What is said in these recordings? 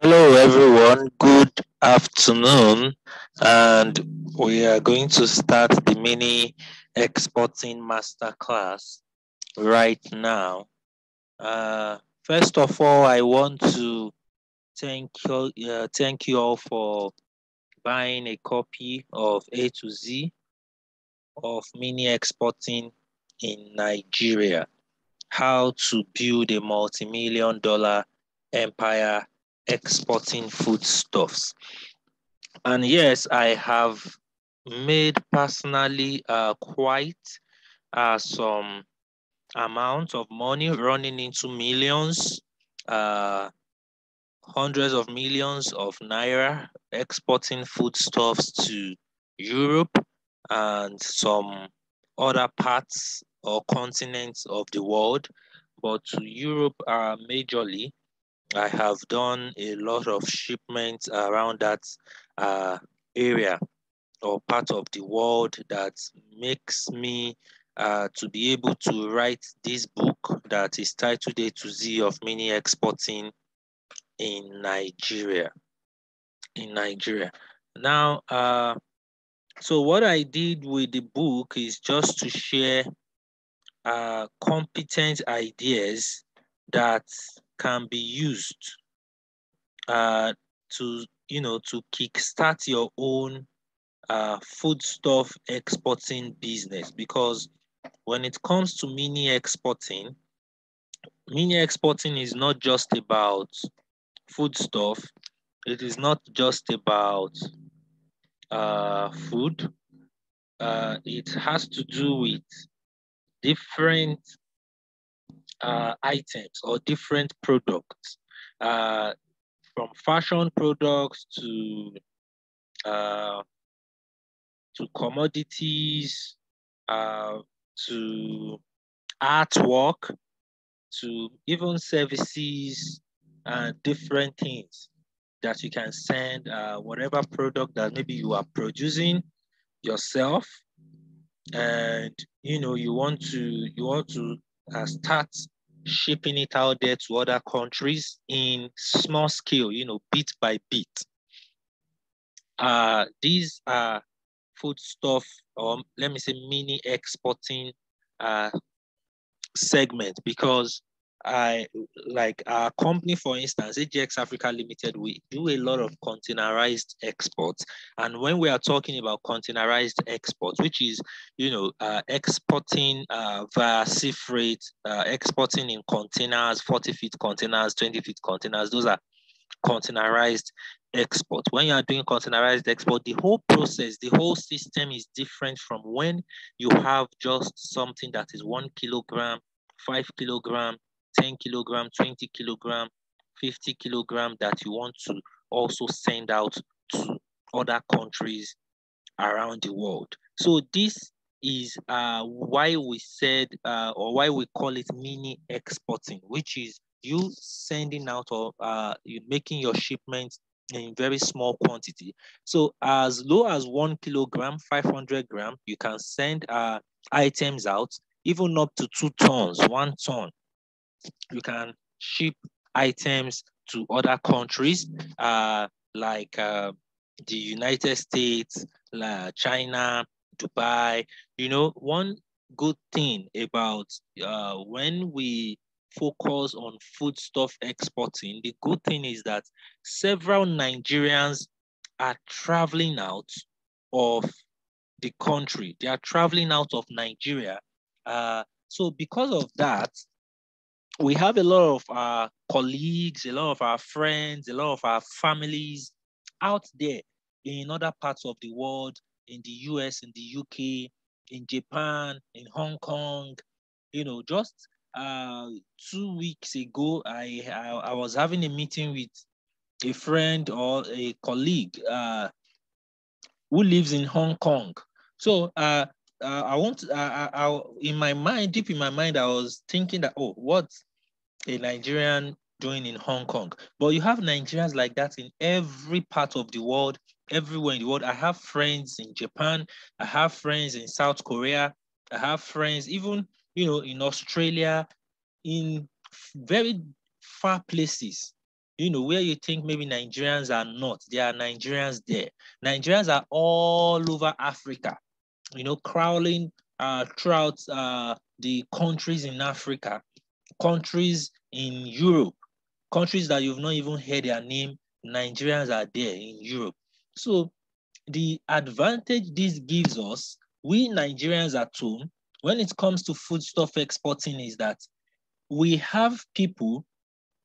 Hello, everyone. Good afternoon. And we are going to start the Mini Exporting Masterclass right now. First of all, I want to thank you all for buying a copy of A to Z of Mini Exporting in Nigeria. How to build a multi-million dollar empire exporting foodstuffs. And yes, I have made personally quite some amount of money running into millions, uh, hundreds of millions of naira exporting foodstuffs to Europe and some other parts or continents of the world. But to Europe, majorly, I have done a lot of shipments around that uh, area or part of the world that makes me to be able to write this book that is titled A to Z of Mini Exporting in Nigeria. In Nigeria. Now, so what I did with the book is just to share competent ideas that can be used to to kickstart your own foodstuff exporting business. Because when it comes to mini exporting is not just about foodstuff. It is not just about food. It has to do with different items or different products, uh, from fashion products uh, to commodities, uh, to artwork, to even services and different things that you can send whatever product that maybe you are producing yourself, and you want to start shipping it out there to other countries in small scale, bit by bit. These are foodstuff, or let me say mini exporting uh, segment, because I like our company, for instance, AGX Africa Limited, we do a lot of containerized exports. And when we are talking about containerized exports, which is, exporting via sea freight, exporting in containers, 40 feet containers, 20 feet containers, those are containerized export. When you are doing containerized export, the whole process, the whole system is different from when you have just something that is 1 kilogram, 5 kilogram, 10 kilogram, 20 kilogram, 50 kilogram that you want to also send out to other countries around the world. So this is why we said, or why we call it mini exporting, which is you sending out, or you making your shipments in very small quantity. So as low as 1 kilogram, 500 gram, you can send items out, even up to 2 tons, 1 ton. You can ship items to other countries, like the United States, like China, Dubai. One good thing about when we focus on foodstuff exporting, the good thing is that several Nigerians are traveling out of the country. They are traveling out of Nigeria. So because of that, we have a lot of our colleagues, a lot of our friends, a lot of our families out there in other parts of the world, in the US, in the UK, in Japan, in Hong Kong. Just 2 weeks ago, I was having a meeting with a friend or a colleague who lives in Hong Kong. So I want in my mind, deep in my mind, I was thinking that, oh, what a Nigerian doing in Hong Kong? But you have Nigerians like that in every part of the world, everywhere in the world. I have friends in Japan. I have friends in South Korea. I have friends even, in Australia, in very far places. where you think maybe Nigerians are not, there are Nigerians there. Nigerians are all over Africa, crawling throughout the countries in Africa, countries in Europe, countries that you've not even heard their name. Nigerians are there in Europe. So the advantage this gives us, we Nigerians at home, when it comes to foodstuff exporting, is that we have people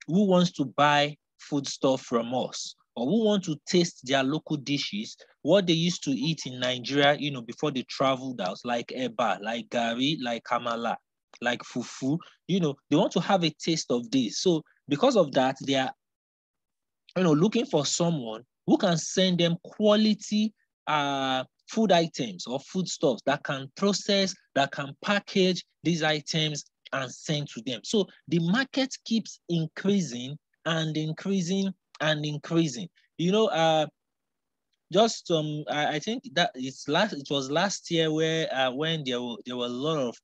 who wants to buy foodstuff from us, or who want to taste their local dishes, what they used to eat in Nigeria, before they traveled out, like eba, like gari, like kamala, like fufu. They want to have a taste of this. So because of that, they are, looking for someone who can send them quality food items or foodstuffs that can process, that can package these items and send to them. So the market keeps increasing and increasing and increasing. I think that it was last year where when there were a lot of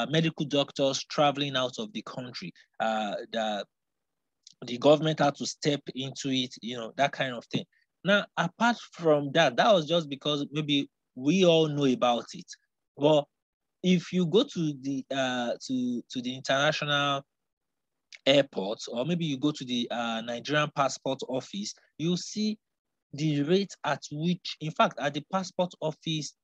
medical doctors traveling out of the country. The government had to step into it, that kind of thing. Now, apart from that, that was just because maybe we all know about it. But if you go to the international airports, or maybe you go to the Nigerian passport office, you see the rate at which, in fact, at the passport office,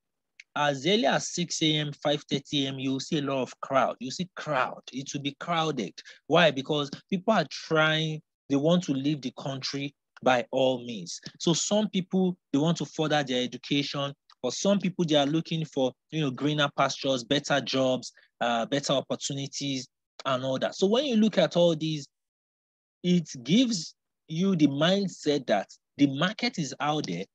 as early as 6 a.m., 5:30 a.m., you'll see a lot of crowd. You see crowd. It will be crowded. Why? Because people are trying, they want to leave the country by all means. So some people, they want to further their education. For some people, they are looking for, greener pastures, better jobs, better opportunities, and all that. So when you look at all these, it gives you the mindset that the market is out there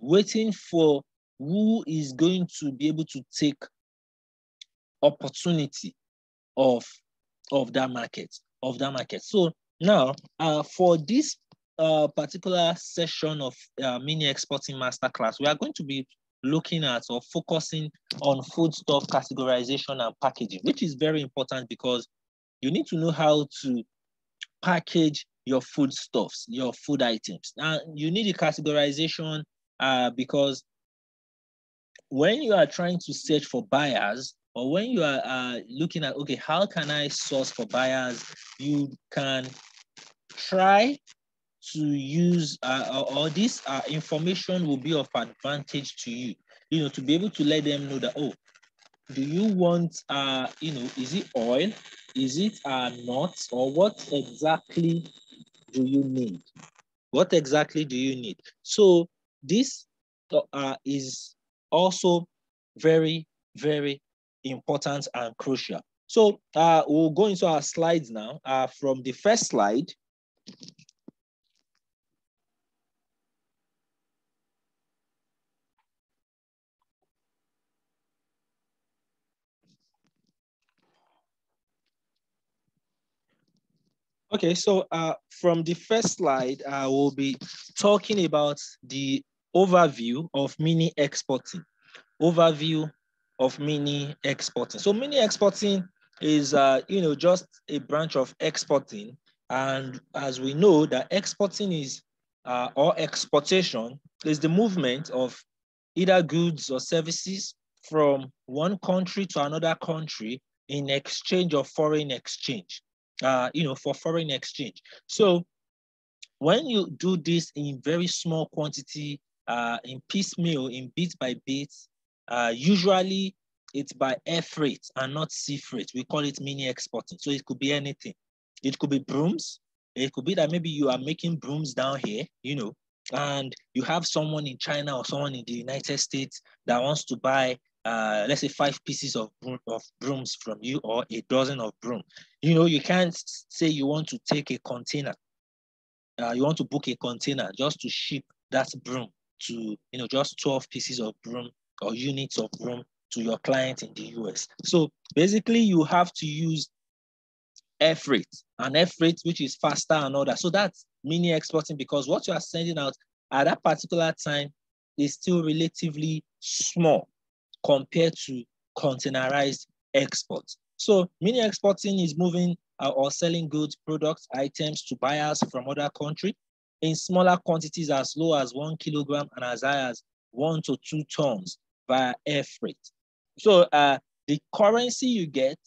waiting for who is going to be able to take opportunity of that market. So now, for this particular session of Mini Exporting Masterclass, we are going to be looking at or focusing on foodstuff categorization and packaging, which is very important because you need to know how to package your foodstuffs, your food items. Now, you need a categorization because when you are trying to search for buyers, or when you are looking at, okay, how can I source for buyers, you can try to use, or this information will be of advantage to you, to be able to let them know that, oh, do you want, is it oil? Is it nuts? Or what exactly do you need? What exactly do you need? So this is also very, very important and crucial. So we'll go into our slides now. From the first slide, okay, so from the first slide, we'll be talking about the overview of mini exporting. Overview of mini exporting. So mini exporting is, just a branch of exporting. And as we know, that exporting is, or exportation is the movement of either goods or services from one country to another country in exchange of foreign exchange, for foreign exchange. So when you do this in very small quantity, in piecemeal, in bit by bit, usually it's by air freight and not sea freight. We call it mini exporting. So it could be anything. It could be brooms. It could be that maybe you are making brooms down here, and you have someone in China or someone in the United States that wants to buy, let's say 5 pieces of brooms from you, or a dozen of broom. You can't say you want to take a container. You want to book a container just to ship that broom to, just 12 pieces of broom or units of broom to your client in the US. So basically you have to use air freight, and air freight, which is faster and all that. So that's mini exporting, because what you are sending out at that particular time is still relatively small compared to containerized exports. So mini exporting is moving or selling goods, products, items to buyers from other countries in smaller quantities as low as 1 kilogram and as high as 1 to 2 tons via air freight. So the currency you get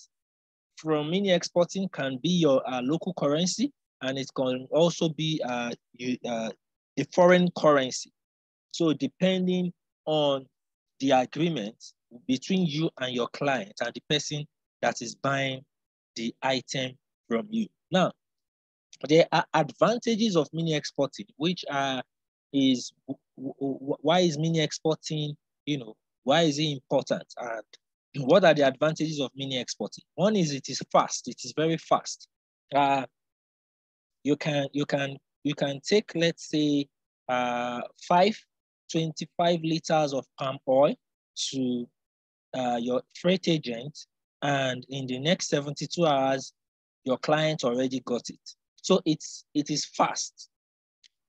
from mini exporting can be your local currency, and it can also be a foreign currency. So depending on the agreement between you and your client and the person that is buying the item from you. Now, there are advantages of mini exporting, which is why is mini exporting, why is it important, and what are the advantages of mini exporting? One is it is fast. It is very fast. You can take, let's say, 25 liters of palm oil to your freight agent, and in the next 72 hours, your client already got it. So it is fast.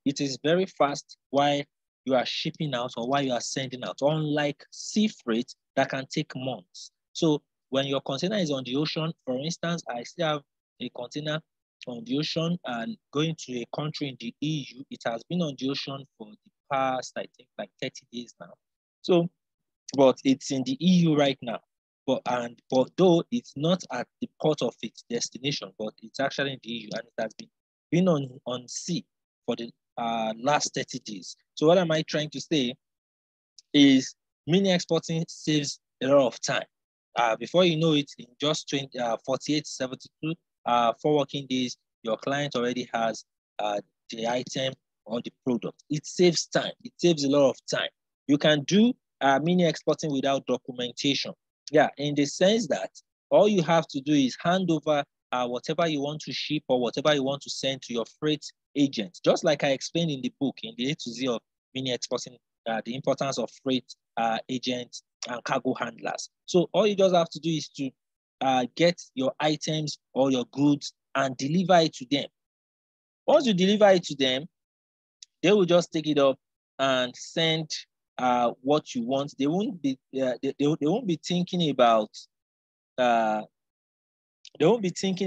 It is very fast while you are shipping out or while you are sending out, unlike sea freight that can take months. So when your container is on the ocean, for instance, I still have a container on the ocean and going to a country in the EU. It has been on the ocean for the past, I think, like 30 days now. So, but it's in the EU right now. But though it's not at the port of its destination, but it's actually in the EU, and it has been on sea for the last 30 days. So what am I trying to say is mini exporting saves a lot of time. Before you know it, in just 48 to 72 4 working days, your client already has the item or the product. It saves time. It saves a lot of time. You can do mini exporting without documentation. Yeah, in the sense that all you have to do is hand over whatever you want to ship or whatever you want to send to your freight agent. Just like I explained in the book, in the A to Z of mini exporting, the importance of freight agents and cargo handlers. So all you just have to do is to get your items or your goods and deliver it to them. Once you deliver it to them, they will just take it up and send what you want. They won't be they won't be thinking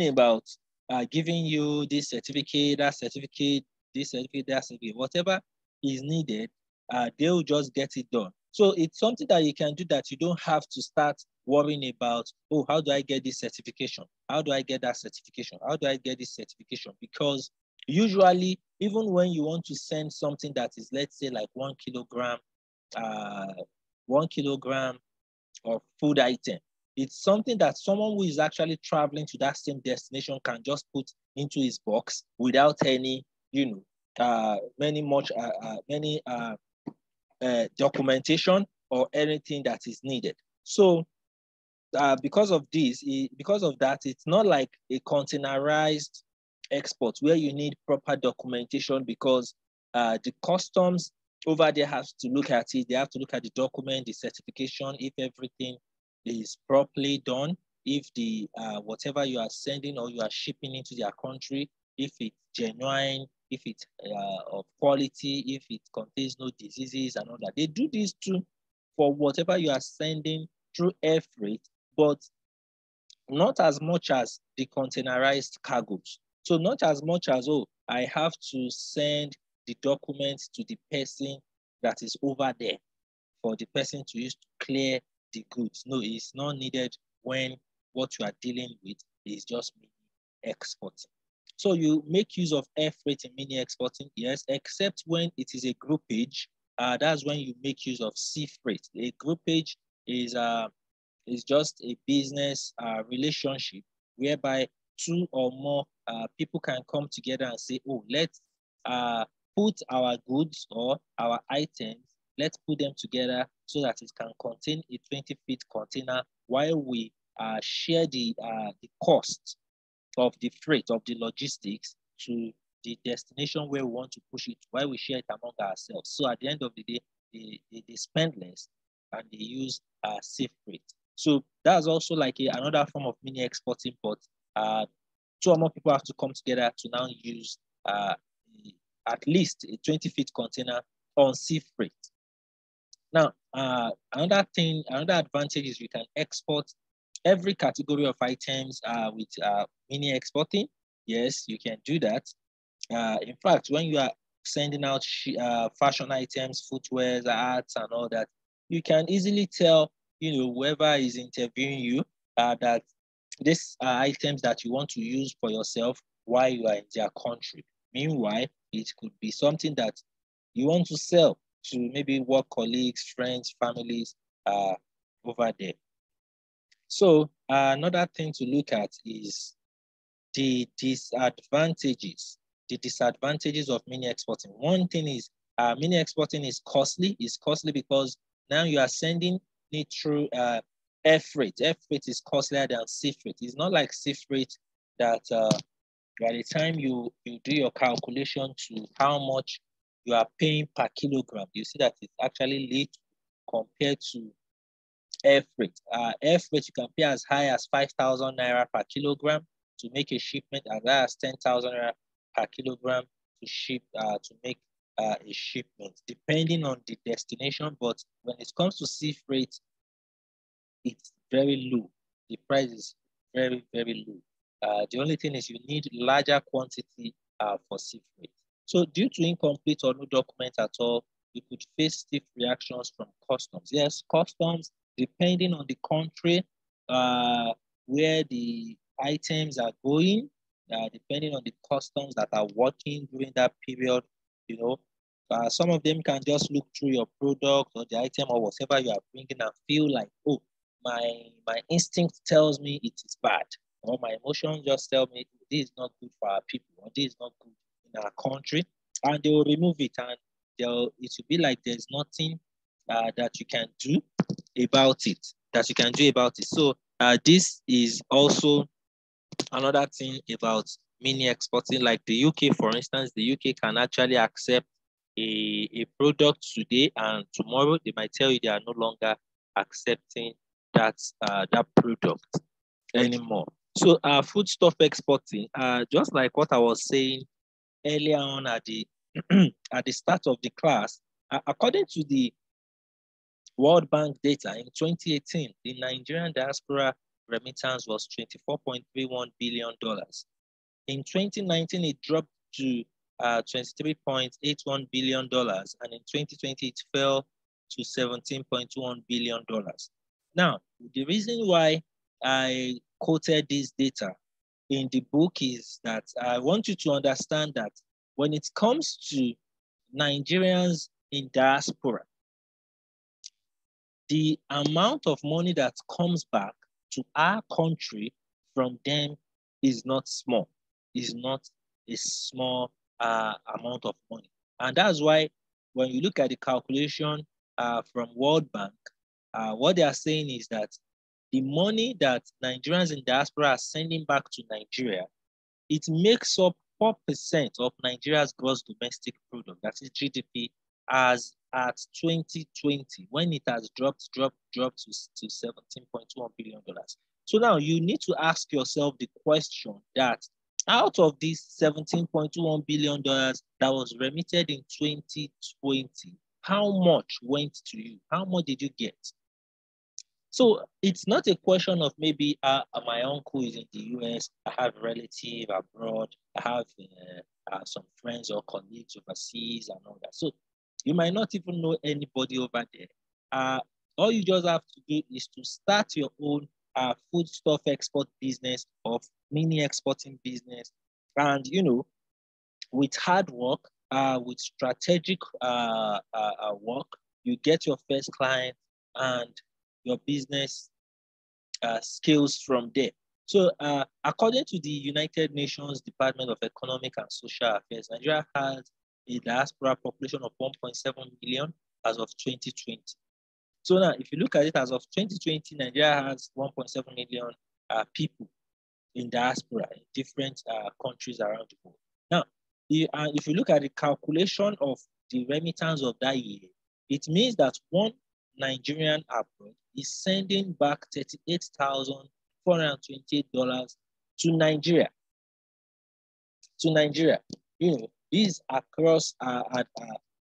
about giving you this certificate, that certificate, this certificate, that certificate, whatever is needed. They will just get it done. So it's something that you can do that you don't have to start worrying about, oh, how do I get this certification? How do I get that certification? How do I get this certification? Because usually, even when you want to send something that is, let's say, like 1 kilogram, 1 kilogram of food item, it's something that someone who is actually traveling to that same destination can just put into his box without any, many documentation or anything that is needed. So because of that, it's not like a containerized export where you need proper documentation, because the customs over there has to look at it. They have to look at the document, the certification, if everything is properly done, if the whatever you are sending or you are shipping into their country, if it's genuine, if it's of quality, if it contains no diseases and all that. They do this too for whatever you are sending through air freight, but not as much as the containerized cargoes. So not as much as, oh, I have to send the documents to the person that is over there for the person to use to clear the goods. No, it's not needed when what you are dealing with is just mini exporting. So you make use of air freight in mini exporting, yes, except when it is a groupage. That's when you make use of sea freight. A groupage is just a business relationship whereby two or more people can come together and say, oh, let's put our goods or our items, let's put them together so that it can contain a 20-feet container while we share the cost of the freight, of the logistics to the destination where we want to push it, while we share it among ourselves. So at the end of the day, they spend less and they use safe freight. So that's also like another form of mini exporting, but two or more people have to come together to now use at least a 20-feet container on sea freight. Now, another advantage is you can export every category of items with mini exporting. Yes, you can do that. In fact, when you are sending out fashion items, footwear, arts, and all that, you can easily tell, whoever is interviewing you that these are items that you want to use for yourself while you are in their country. Meanwhile, it could be something that you want to sell to maybe work colleagues, friends, families over there. So another thing to look at is the disadvantages. The disadvantages of mini exporting. One thing is mini exporting is costly. It's costly because now you are sending it through air freight. Air freight is costlier than sea freight. It's not like sea freight that by the time you do your calculation to how much you are paying per kilogram, you see that it's actually little compared to air freight. Air freight, you can pay as high as 5,000 naira per kilogram to make a shipment, as high as 10,000 naira per kilogram to ship to make a shipment, depending on the destination. But when it comes to sea freight, it's very low. The price is very, very low. The only thing is you need larger quantity for sea freight. So due to incomplete or no document at all, you could face stiff reactions from customs. Yes, customs, depending on the country where the items are going, depending on the customs that are working during that period, some of them can just look through your product or the item or whatever you are bringing and feel like, oh, my instinct tells me it is bad, or my emotions just tell me this is not good for our people, or this is not good in our country, and they will remove it, and it will be like there's nothing that you can do about it. So this is also another thing about mini exporting. Like the UK, for instance, the UK can actually accept a product today, and tomorrow they might tell you they are no longer accepting that product anymore. So foodstuff exporting, just like what I was saying earlier on at the at the start of the class, according to the World Bank data in 2018, the Nigerian diaspora remittance was $24.31 billion. In 2019, it dropped to $23.81 billion, and in 2020, it fell to $17.21 billion. Now, the reason why I quoted this data in the book is that I want you to understand that when it comes to Nigerians in diaspora, the amount of money that comes back to our country from them is not small. Is not a small amount of money. And that's why when you look at the calculation from World Bank, what they are saying is that the money that Nigerians in diaspora are sending back to Nigeria, it makes up 4% of Nigeria's gross domestic product, that is GDP, as at 2020, when it has dropped to $17.1 billion. So now you need to ask yourself the question that out of this $17.1 billion that was remitted in 2020, how much went to you? How much did you get? So it's not a question of maybe my uncle is in the US, I have a relative abroad, I have some friends or colleagues overseas and all that. So you might not even know anybody over there. All you just have to do is to start your own foodstuff export business or mini exporting business. And, with hard work, with strategic work, you get your first client and your business scales from there. So according to the United Nations Department of Economic and Social Affairs, Nigeria has a diaspora population of 1.7 million as of 2020. So now, if you look at it as of 2020, Nigeria has 1.7 million people in diaspora in different countries around the world. Now, if you look at the calculation of the remittance of that year, it means that one Nigerian abroad is sending back $38,428 to Nigeria. These across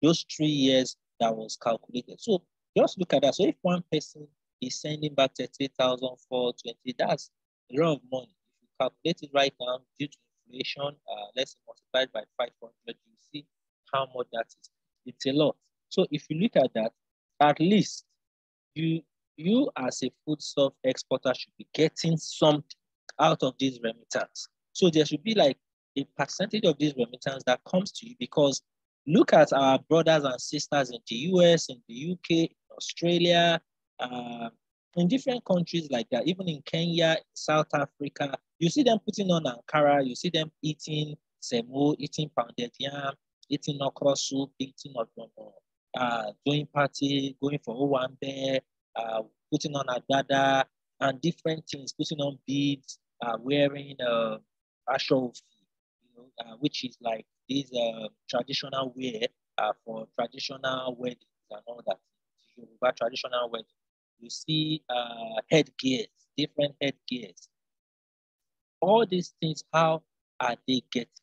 those 3 years that was calculated. So just look at that. So if one person is sending back 38,420. That's a lot of money. If you calculate it right now, due to inflation, let's multiply it by 500, you see how much that is. It's a lot. So if you look at that, at least you as a foodstuff exporter should be getting something out of this remittance. So there should be like a percentage of this remittance that comes to you, because look at our brothers and sisters in the US, in the UK, in Australia, in different countries like that, even in Kenya, South Africa. You see them putting on Ankara, you see them eating semo, eating pounded yam, eating okra soup, eating doing party, going for owambe, putting on agbada, and different things, putting on beads, wearing ashofi, which is like this traditional wear for traditional weddings and all that. Yoruba traditional wedding. You see headgears, different headgears. All these things, how are they getting it?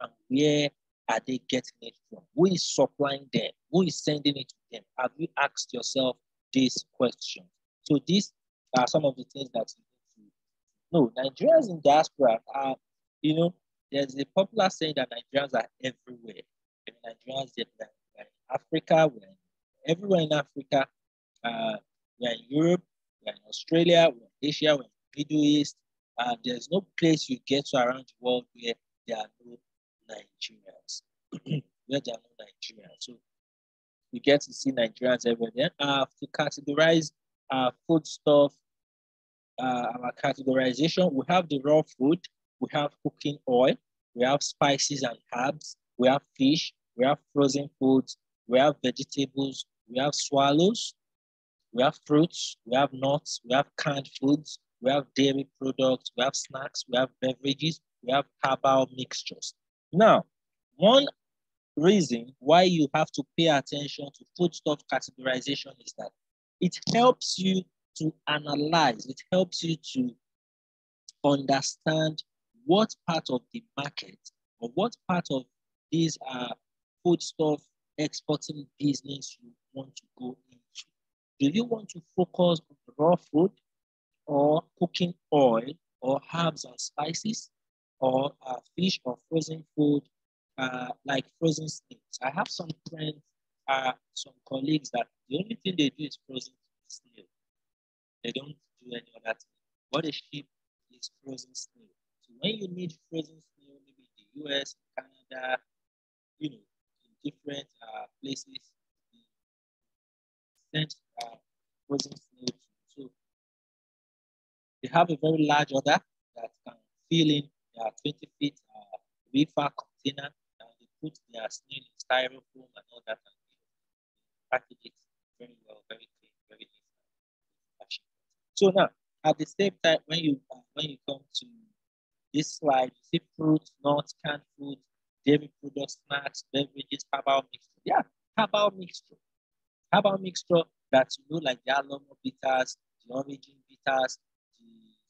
And where are they getting it from? Who is supplying them? Who is sending it to them? Have you asked yourself this question? So these are some of the things that you need to know. Nigerians in diaspora are, there's a popular saying that Nigerians are everywhere. Nigerians are in Africa, we're everywhere in Africa. We're in Europe, we're in Australia, we're in Asia, we're in the Middle East. There's no place you get to around the world where there are no Nigerians. Where there are no Nigerians. So we get to see Nigerians everywhere. Then to categorize foodstuff, our categorization, we have the raw food, we have cooking oil, we have spices and herbs, we have fish, we have frozen foods, we have vegetables, we have swallows, we have fruits, we have nuts, we have canned foods, we have dairy products, we have snacks, we have beverages, we have herbal mixtures. Now, one reason why you have to pay attention to foodstuff categorization is that it helps you to analyze, it helps you to understand what part of the market or what part of these foodstuff exporting business you want to go into. Do you want to focus on raw food or cooking oil or herbs and spices or fish or frozen food like frozen snakes? I have some friends, some colleagues that the only thing they do is frozen snail. They don't do any other thing. What they ship is frozen snail. So when you need frozen snail, maybe in the US, Canada, in different places, send frozen snail. So they have a very large order that can fill in their 20 feet reefer container, and they put their snail in styrofoam and all that, and package it very well, very clean, very neat. So now, at the same time, when you come to this slide, you see fruits, nuts, canned food, dairy products, snacks, beverages, herbal mixture. Yeah, herbal mixture. Herbal mixture that like the aroma bitters, the origin bitters, the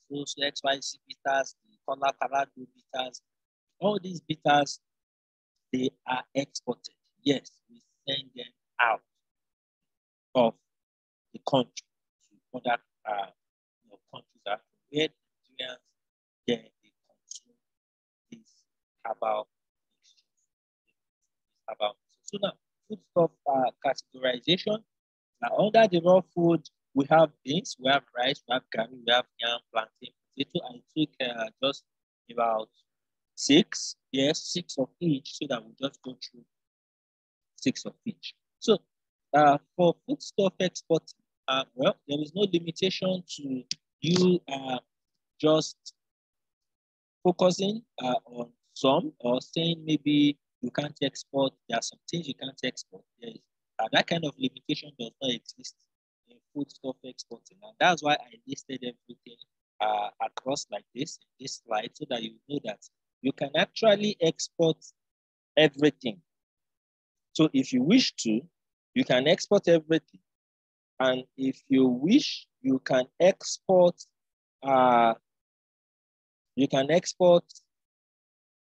social XYZ bitters, the color Parado bitters. All these bitters, they are exported. Yes, we send them out of the country to other countries that where Nigerians then they consume this herbal mixture. So now, foodstuff categorization. Under the raw food, we have beans, we have rice, we have garri, we have yam, plantain, potato. I took just about 6, yes, 6 of each, so that we just go through 6 of each. So for foodstuff export, well, there is no limitation to you just focusing on some or saying maybe you can't export. There are some things you can't export. There is, that kind of limitation does not exist in foodstuff exporting. And that's why I listed everything across like this in this slide, so that you know that you can actually export everything. So if you wish to, you can export everything. And if you wish, you can export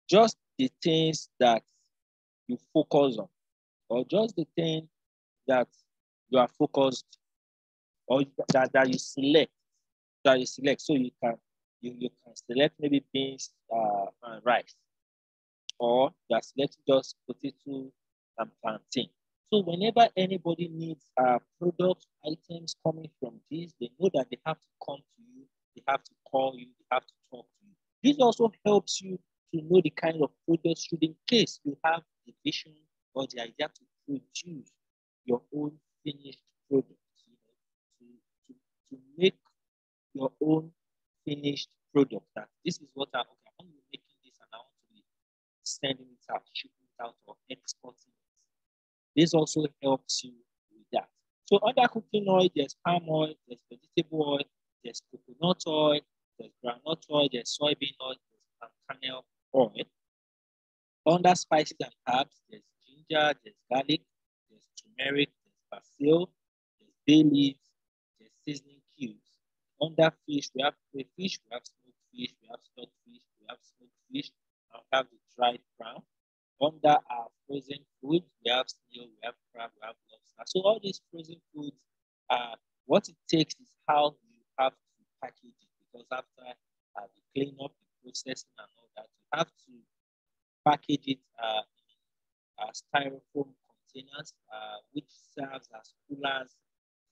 just the things that you focus on, or just the thing that you are focused or that you select. So you can select maybe beans and rice, or you are selecting just potato and plantain. So whenever anybody needs product items coming from this, they know that they have to come to you, they have to call you, they have to talk to you. This also helps you to know the kind of products should, in case you have the vision or the idea to produce your own finished product, to make your own finished product. That this is what I want to be making this, and I want to be sending it out, shipping it out, or exporting it. This also helps you with that. So under cooking oil, there's palm oil, there's vegetable oil, there's coconut oil, there's groundnut oil, there's soybean oil, there's palm kernel oil. Under spices and herbs, there's ginger, there's garlic, there's turmeric, there's basil, there's bay leaves, there's seasoning cubes. Under fish, we have crayfish, we have smoked fish, we have stockfish, we have smoked fish, and we have the dried crown. Under our frozen foods, we have snail, we have crab, we have lobster. So all these frozen foods, what it takes is how you have to package it, because after the cleanup, the processing, and all that, you have to package it in styrofoam containers, which serves as coolers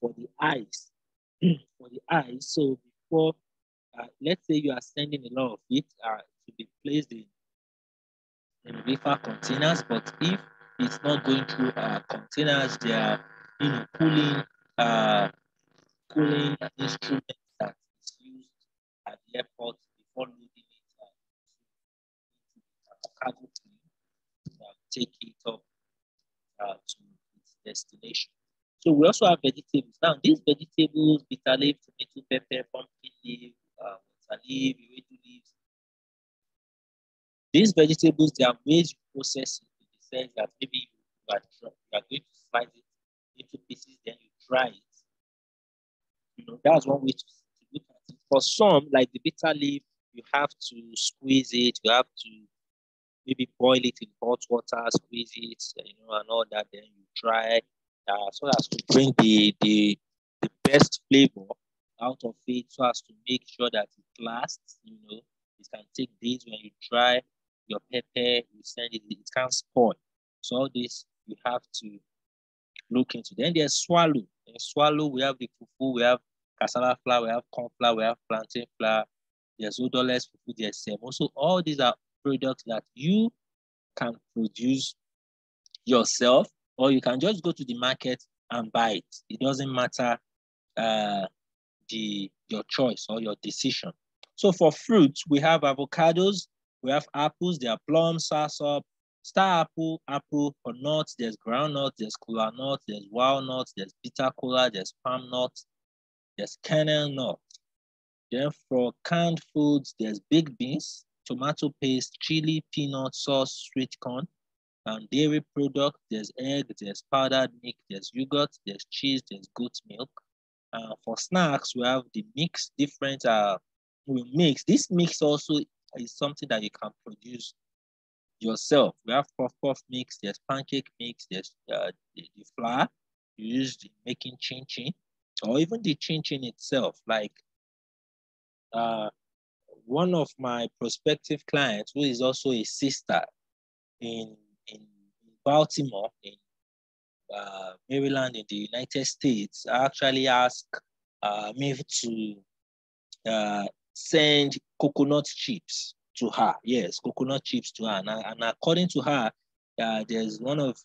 for the ice. For the ice. So before, let's say you are sending a lot of it to be placed in reefer containers, but if it's not going through containers, they are cooling instruments that is used at the airport before loading it into cargo plane, take it up to its destination. So we also have vegetables. Now, these vegetables, bitter leaf, tomato, pepper, pumpkin leaf, water leaf, iwedu leaves. These vegetables, there are ways you process it, in the sense that maybe you are going to slice it into pieces, then you dry it. That's one way to look at it. For some, like the bitter leaf, you have to squeeze it. You have to maybe boil it in hot water, squeeze it, and all that. Then you dry, so as to bring the best flavor out of it, so as to make sure that it lasts. It can take days. When you dry your pepper, you send it, it can't spoil. So all this you have to look into. Then there's swallow. In swallow, we have the fufu, we have cassava flour, we have corn flour, we have plantain flour, there's odorless fufu, there's semo. So all these are products that you can produce yourself, or you can just go to the market and buy it. It doesn't matter your choice or your decision. So for fruits, we have avocados, we have apples, there are plums, soursop, star apple for nuts, there's groundnut, there's kola nut, there's walnut, there's bitter kola, there's palm nut, there's kernel nut. Then for canned foods, there's baked beans, tomato paste, chili, peanut sauce, sweet corn. And dairy product, there's egg, there's powdered milk, there's yogurt, there's cheese, there's goat milk. For snacks, we have the mix, different mix. This mix also is something that you can produce yourself. We have puff mix, there's pancake mix, there's the flour used in making chin chin, or even the chin chin itself. Like one of my prospective clients, who is also a sister in Baltimore, in Maryland, in the United States, I actually asked me to send coconut chips to her. Yes, coconut chips to her. And according to her, there's one of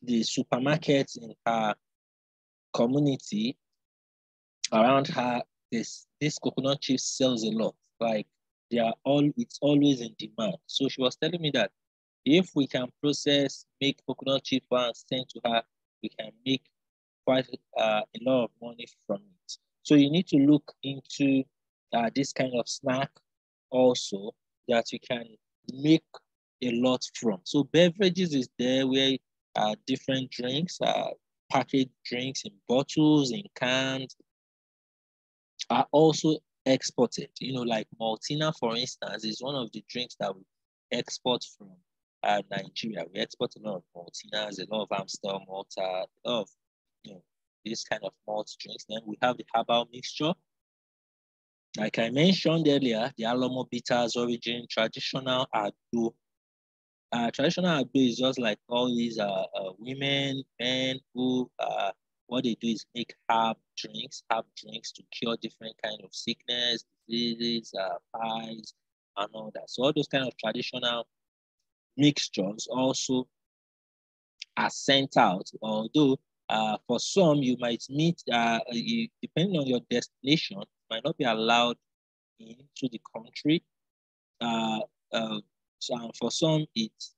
the supermarkets in her community around her. This coconut chips sells a lot. Like it's always in demand. So she was telling me that if we can make coconut chips and send to her, we can make quite a lot of money from it. So you need to look into this kind of snack also that you can make a lot from. So beverages is there, where different drinks, packaged drinks in bottles, in cans, are also exported. Like Maltina, for instance, is one of the drinks that we export from Nigeria. We export a lot of Maltinas, a lot of Amstel, Malta, a lot of this kind of malt drinks. Then we have the herbal mixture. Like I mentioned earlier, the Alomo Bitters origin, traditional Ado. Traditional Ado is just like all these women, men who what they do is make herb drinks to cure different kind of sickness, diseases, pies, and all that. So all those kind of traditional mixtures also are sent out, although for some you might meet, depending on your destination, might not be allowed into the country. So for some, it's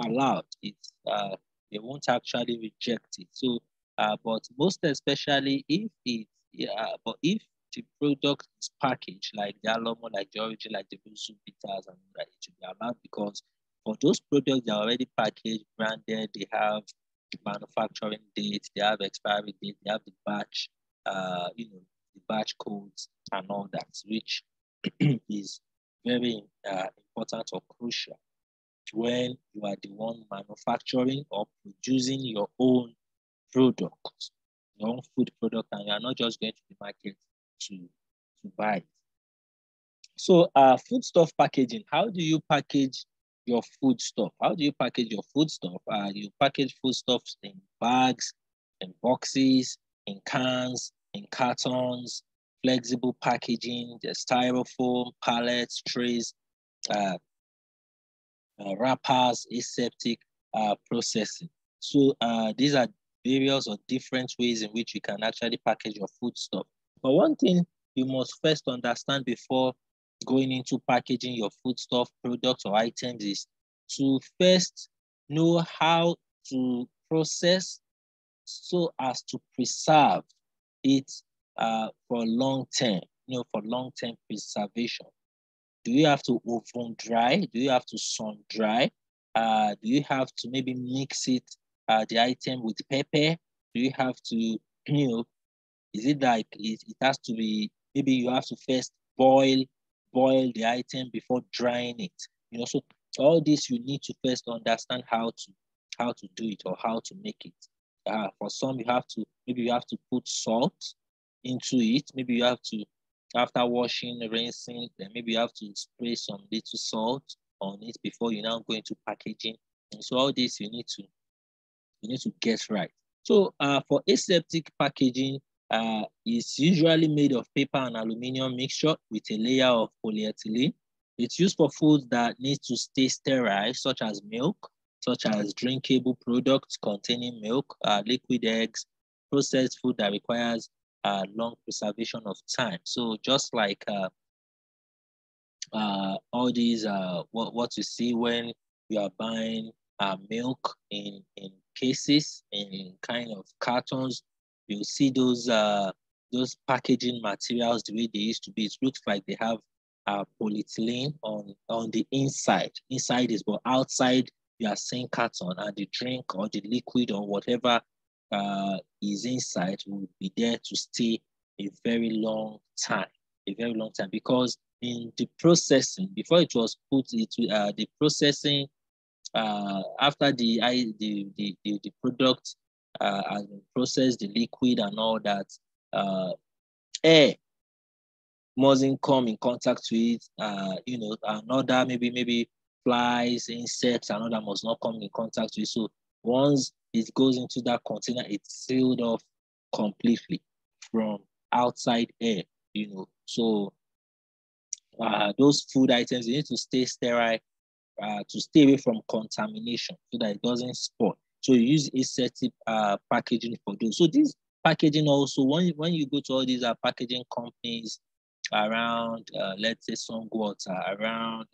allowed. They won't actually reject it. So, but most especially if but if the product is packaged like the Alomo, like the origin, like the Buzu Bitters, and that, it should be allowed because for those products they are already packaged, branded, they have manufacturing date, they have expiry date, they have the batch, the batch codes and all that, which is very important or crucial when you are the one manufacturing or producing your own product, your own food product, and you are not just going to the market to buy it. So foodstuff packaging, how do you package your food stuff? How do you package your food stuff? You package foodstuffs in bags, in boxes, in cans, in cartons, flexible packaging, the styrofoam, pallets, trays, wrappers, aseptic processing. So these are various or different ways in which you can actually package your food stuff. But one thing you must first understand before going into packaging your foodstuff products or items is to first know how to process so as to preserve it for long term, for long term preservation. Do you have to oven dry? Do you have to sun dry? Do you have to maybe mix it, the item with pepper? Do you have to, is it like it has to be, maybe you have to first boil the item before drying it? So all this you need to first understand how to do it or how to make it. For some, maybe you have to put salt into it. Maybe you have to, after washing, rinsing, then maybe you have to spray some little salt on it before you now go into packaging. And so all this you need to get right. So for aseptic packaging, it's usually made of paper and aluminum mixture with a layer of polyethylene. It's used for foods that need to stay sterile, such as milk, such as drinkable products containing milk, liquid eggs, processed food that requires long preservation of time. So just like all these, what you see when you are buying milk in cases, in kind of cartons, you see those packaging materials the way they used to be. It looks like they have polyethylene on the inside. Inside is, but outside you are seeing carton, and the drink or the liquid or whatever is inside will be there to stay a very long time, because in the processing, before it was put into the processing, after the product has been processed, the liquid and all that, air mustn't come in contact with it. Another maybe flies, insects, another must not come in contact with it. So once it goes into that container, it's sealed off completely from outside air. So those food items, they need to stay sterile to stay away from contamination so that it doesn't spoil. So you use aseptic packaging for those. So this packaging also, when you go to all these packaging companies around, let's say Songwater, around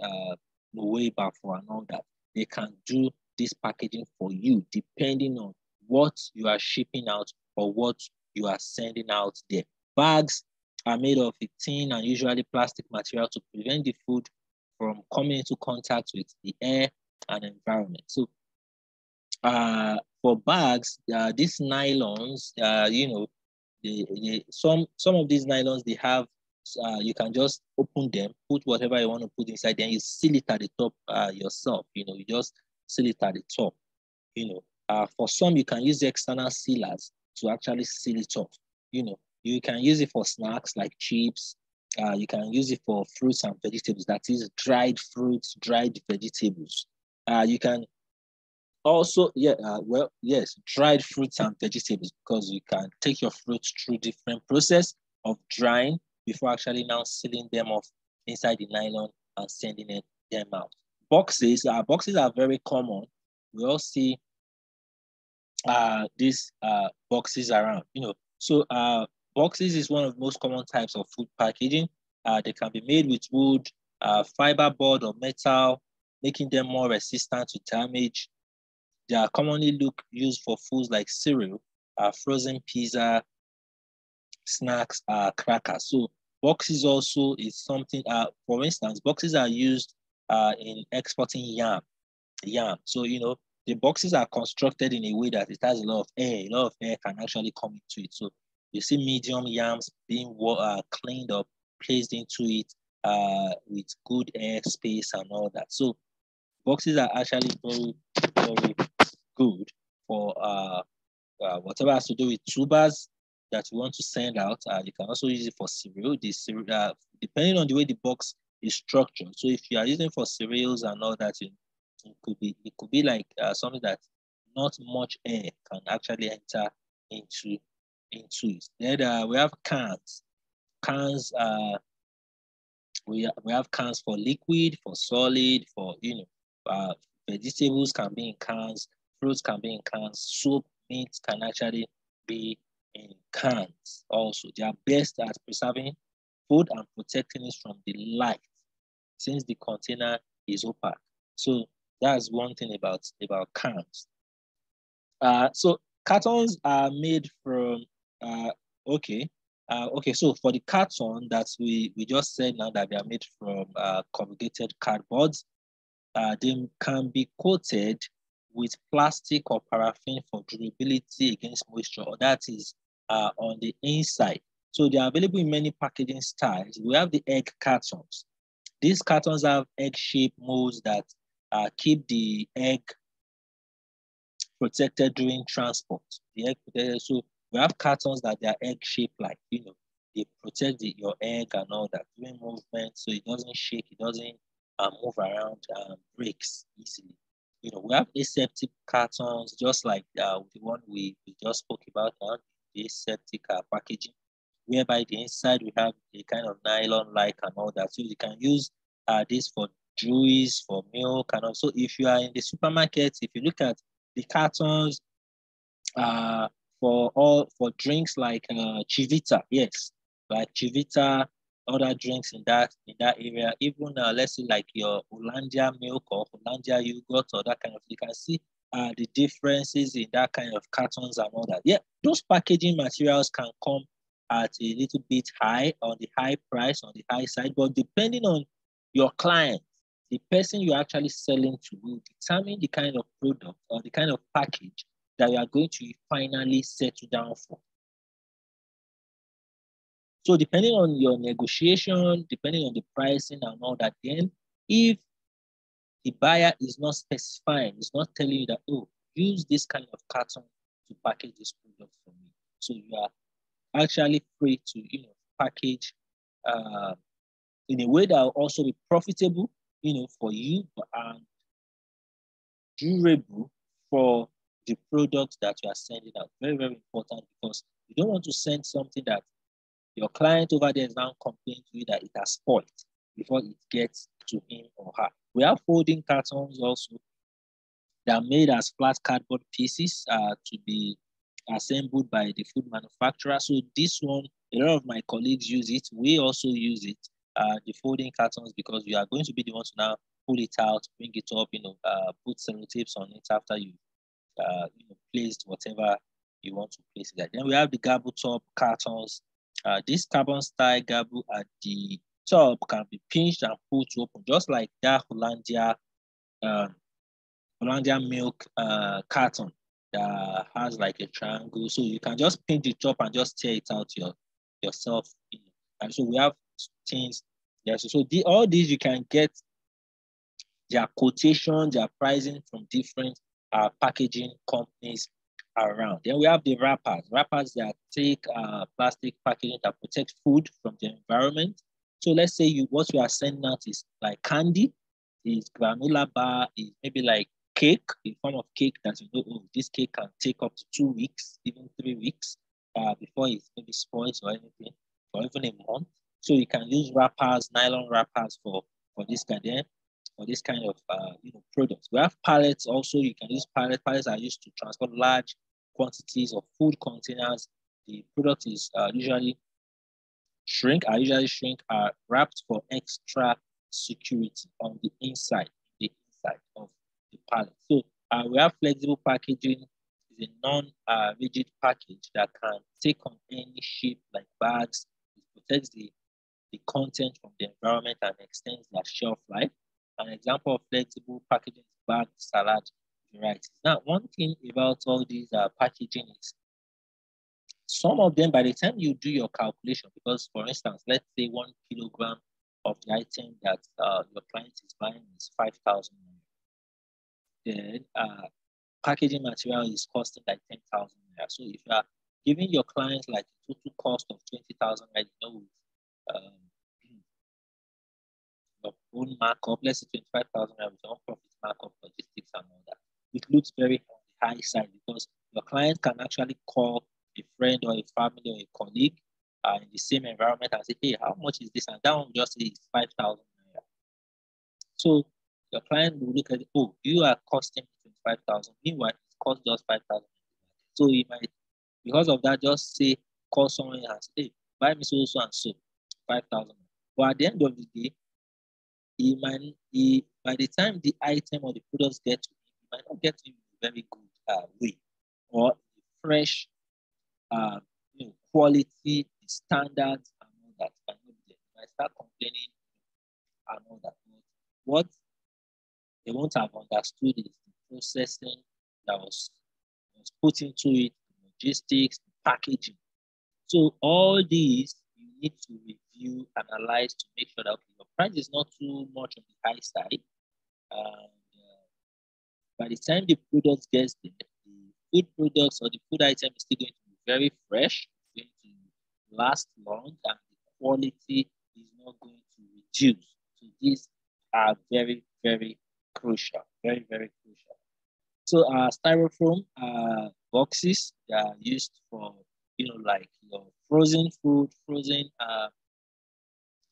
Bafo and all that, they can do this packaging for you depending on what you are shipping out or what you are sending out there. Bags are made of a tin and usually plastic material to prevent the food from coming into contact with the air and environment. So for bags, these nylons, some of these nylons, they have, you can just open them, put whatever you want to put inside, then you seal it at the top yourself. You just seal it at the top. For some, you can use external sealers to actually seal it off. You can use it for snacks like chips. You can use it for fruits and vegetables. That is dried fruits, dried vegetables. You can also, yes, dried fruits and vegetables, because you can take your fruits through different process of drying before actually now sealing them off inside the nylon and sending them out. Boxes are very common. We all see these boxes around, So boxes is one of the most common types of food packaging. They can be made with wood, fiberboard, or metal, making them more resistant to damage. They are commonly used for foods like cereal, frozen pizza, snacks, crackers. So boxes also is something, for instance, boxes are used in exporting yam. So, the boxes are constructed in a way that it has a lot of air. A lot of air can actually come into it. So you see medium yams being cleaned up, placed into it with good air space and all that. So boxes are actually very, very good for whatever has to do with tubers that you want to send out. You can also use it for cereal. Depending on the way the box is structured. So if you are using for cereals and all that, it could be like something that not much air can actually enter into it. Then we have cans. Cans. We have cans for liquid, for solid, for vegetables can be in cans, fruits can be in cans, soup, meat can actually be in cans. Also, they are best at preserving food and protecting it from the light, since the container is opaque. So that's one thing about cans. So cartons are made from so for the carton that we just said now that they are made from corrugated cardboards, they can be coated with plastic or paraffin for durability against moisture, or that is on the inside. So they are available in many packaging styles. We have the egg cartons. These cartons have egg-shaped molds that keep the egg protected during transport. The egg protected. So we have cartons that they are egg-shaped, like, they protect your egg and all that during movement, so it doesn't shake, it doesn't move around, breaks easily. We have aseptic cartons, just like the one we just spoke about now, the aseptic packaging, whereby the inside we have a kind of nylon-like and all that. So you can use this for juice, for milk, and also if you are in the supermarket, if you look at the cartons for drinks like Chivita, yes, like Chivita, other drinks in that area, even let's say like your Hollandia milk or Hollandia yogurt or that kind of, you can see the differences in that kind of cartons and all that. Yeah, those packaging materials can come at a little bit high, on the high price, on the high side, but depending on your client, the person you're actually selling to will determine the kind of product or the kind of package that you are going to finally settle down for. So depending on your negotiation, depending on the pricing and all that, then if the buyer is not specifying, is not telling you that, oh, use this kind of carton to package this product for me. So you are actually free to, package in a way that will also be profitable, for you, and durable for the product that you are sending out. Very, very important, because you don't want to send something that your client over there is now complaining to you that it has spoiled before it gets to him or her. We have folding cartons also that are made as flat cardboard pieces to be assembled by the food manufacturer. So this one, a lot of my colleagues use it. We also use it, the folding cartons, because you are going to be the ones to now pull it out, bring it up, put sellotapes on it after you, placed whatever you want to place it. Then we have the gabble top cartons. This carbon style gabble at the top can be pinched and pulled to open, just like that Hollandia milk carton that has like a triangle. So you can just pinch the top and just tear it out yourself. And so we have things. Yes. So all these you can get their quotation, their pricing from different packaging companies around. Then we have the wrappers. Wrappers that take plastic packaging that protect food from the environment. So let's say what you are sending out is like candy, is granola bar, is maybe like cake, in form of cake that you know, oh, this cake can take up to 2 weeks, even 3 weeks before it maybe spoils or anything, or even a month. So you can use wrappers, nylon wrappers for this kind of products. We have pallets also. You can use pallets. Pallets are used to transport large quantities of food containers. The product is usually wrapped for extra security on the inside of the pallet. So we have flexible packaging. Is a non-rigid package that can take on any shape like bags. It protects the content from the environment and extends their shelf life. An example of flexible packaging is bagged salad varieties. Now, one thing about all these packaging is some of them, by the time you do your calculation, because for instance, let's say 1 kilogram of the item that your client is buying is 5,000. Then packaging material is costing like 10,000. So if you are giving your client like a total cost of 20,000, right, you know, your own markup, let's say 25,000 with your own profit markup, logistics and all that. It looks very on the high side because your client can actually call a friend or a family or a colleague in the same environment and say, hey, how much is this? And that one will just say it's 5,000. So your client will look at it, oh, you are costing 25,000. Meanwhile, it costs just 5,000. So he might, because of that, just say, call someone and say, hey, buy me so and so, 5,000. But at the end of the day, by the time the item or the products get to him, he might not get to him in a very good way or fresh quality, the standards, and all that. And they might start complaining and all that. But what they won't have understood is the processing that was put into it, the logistics, the packaging. So all these you need to review, analyze to make sure that okay, your price is not too much on the high side. And by the time the product gets there, the food products or the food item is still going to be very fresh, it's going to last long, and the quality is not going to reduce. So these are very, very crucial. Very, very crucial. So styrofoam boxes are used for, like your frozen food, frozen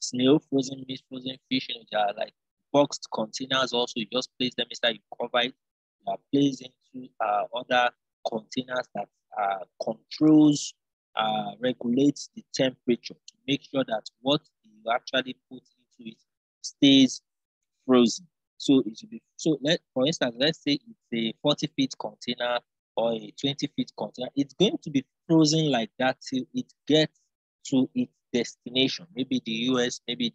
snail, frozen meat, frozen fish, they are like boxed containers also. You just place them inside, you cover it, you are placed into other containers that controls, regulates the temperature to make sure that what you actually put into it stays frozen. So it should be for instance, let's say it's a 40-feet container or a 20-feet container. It's going to be frozen like that till it gets to its destination. Maybe the US, maybe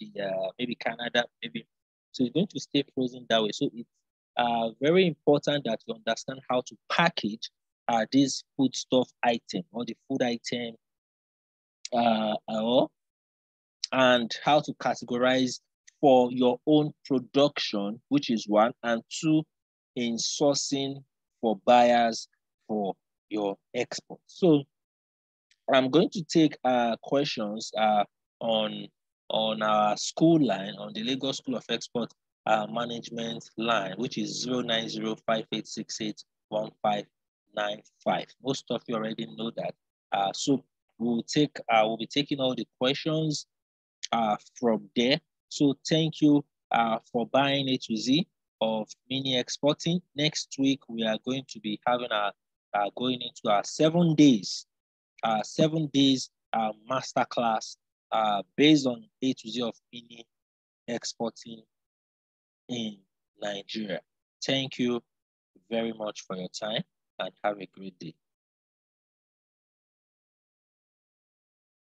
maybe Canada, maybe. So it's going to stay frozen that way. So it's very important that you understand how to package this foodstuff item or the food item, and how to categorize for your own production, which is 1, and 2, in sourcing for buyers for your export. So I'm going to take questions on our school line, on the Lagos School of Export Management line, which is 09058681595. Most of you already know that. So we'll be taking all the questions from there. So thank you for buying A to Z of Mini Exporting. Next week, we are going to be having going into our 7 days masterclass based on A to Z of Mini Exporting in Nigeria. Thank you very much for your time and have a great day.